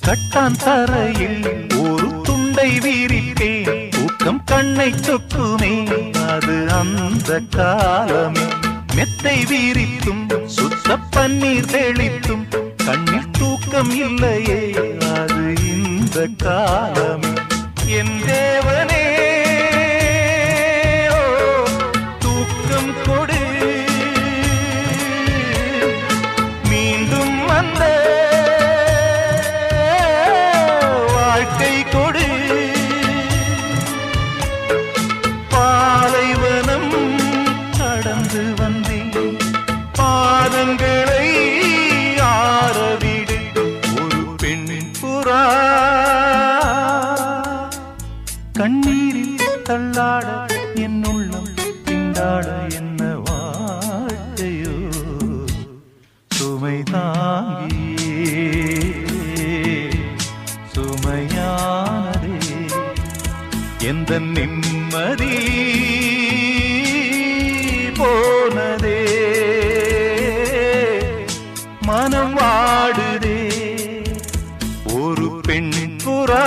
கட்டான் தரையில் ஒரு துண்டை வீரிப்பேன், தூக்கம் கண்ணை சொக்குமே அது அந்த காலமே. மெத்தை வீரித்தும் சுத்த பன்னீர் தெளித்தும் கண்ணில் தூக்கம் இல்லையே அது இந்த காலமே. என் தேவனே தூக்கம் கொடு, மீண்டும் வந்த வாழ்க்கை கொடு. பாலைவனம் கடந்து வந்தேன், பாதங்களை ஆரவிடு. ஒரு பெண்ணின் புறா கண்ணீரில் தள்ளாட என் உள்ளம் திண்டாட. என்ன வாழ்க்கையோ சுமை தாங்கியே சுமையானதே. எந்த நிம்மதி போனதே, மனம் வாடுதே. ஒரு பெண் புறா